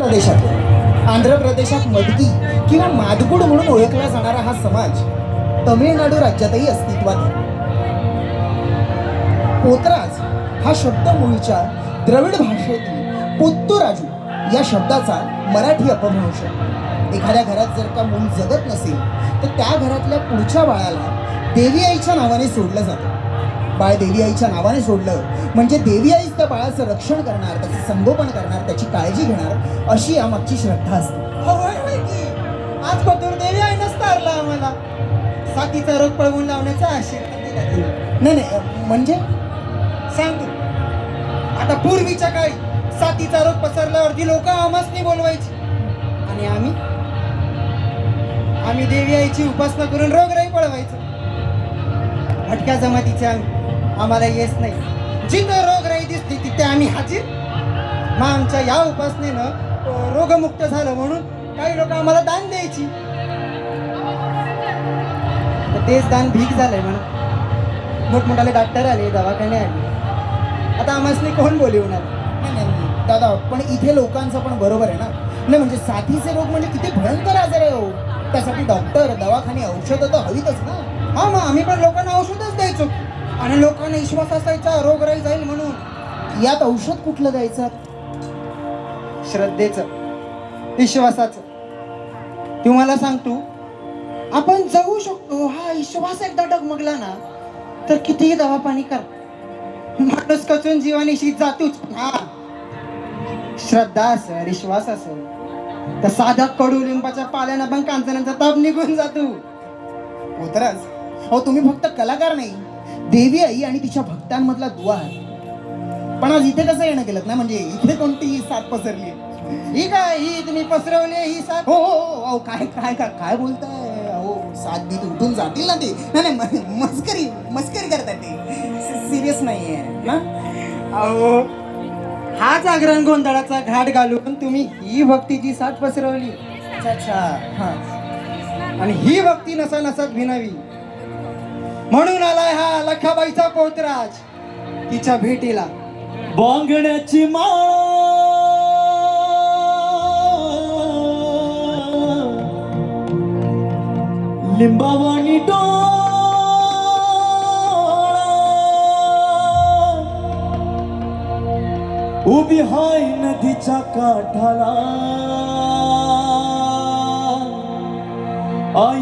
प्रदेशात आंध्र प्रदेशात मडकी किंवा मादगुड म्हणून ओळखला जाणारा हा समाज तमिळनाडू राज्यातही अस्तित्वात आहे. पोतराज हा शब्द मूळच्या द्रविड भाषेतील पोत्तुराजू या शब्दाचा मराठी अपभ्रंश. एखाद्या घरात जर का मूल जगत नसेल तर त्या घरातल्या पुढच्या बाळाला देवी आईच्या नावाने सोडलं जातं. बाळ देवी आईच्या नावाने सोडलं म्हणजे देवी आईच त्या बाळाचं रक्षण करणार, त्याचं संगोपन करणार, त्याची काळजी घेणार अशी यामागची श्रद्धा असते. आज पतूर देवी आईनंच तारला आम्हाला. साथीचा रोग पळवून लावण्याचा आशीर्वाद दिला तिने. नाही नाही म्हणजे सांगतो, आता पूर्वीच्या काळी साथीचा रोग पसरल्यावरती लोक आम्हासनी बोलवायची आणि आम्ही देवी आईची उपासना करून रोगराई पळवायचो. भटक्या जमातीचे आम्हाला येस नाही. जिथं रोगराई दिसली तिथे आम्ही हाजीर. मग आमच्या या उपासनेनं रोगमुक्त झालं म्हणून काही लोक आम्हाला दान द्यायची. तेच दान भीक झालंय म्हणून मोठमोठाले डॉक्टर आले, दवाखाने आले. आता आम्हासनी कोण बोलवणार? नाही दादा, पण इथे लोकांचं पण बरोबर आहे ना. नाही म्हणजे साथीचे रोग म्हणजे किती भयंकर आजार आहे हो. त्यासाठी डॉक्टर, दवाखाने, औषधं तर हवीतच ना. हा, मग आम्ही पण लोकांना औषधच द्यायचो आणि लोकांना विश्वास असायचा रोगराई जाईल म्हणून. यात औषध कुठलं द्यायचं? श्रद्धेचं, विश्वासाचं. तुम्हाला सांगतो, आपण जगू शकतो हा विश्वास एकदा डगमगला ना तर कितीही दवा पाणी कर, माणूस कचून जीवानीशी जातोच. हा, श्रद्धा असेल, विश्वास असेल तर साध्या कडुलिंबाच्या पाल्यानं पण कांचनाचा ताप निघून जातो. पोतराज, हो तुम्ही फक्त कलाकार नाही, देवी आई आणि तिच्या भक्तांमधला दुवा आहे. पण आज इथे कसं येणं केलं ना, म्हणजे इथे कोणती साथ पसरली? ही काय, ही तुम्ही पसरवली ही साथ? हो हो हो, काय काय काय काय बोलताय? हो, साथ बीत उठून जातील ना ते. नाही नाही, मस्करी करताय ते, सिरियस नाहीये ना. अहो, हा जागरण गोंधळाचा घाट घालून तुम्ही ही भक्तीची साथ पसरवली. अच्छा अच्छा, हा. आणि ही भक्ती नसा नसात भिनावी म्हणून आलाय हा लखाबाईचा पोतराज तिच्या भेटीला. बांगड्याची माळ लिंबावानी डोळा उभी हाय नदीच्या काठाला. आई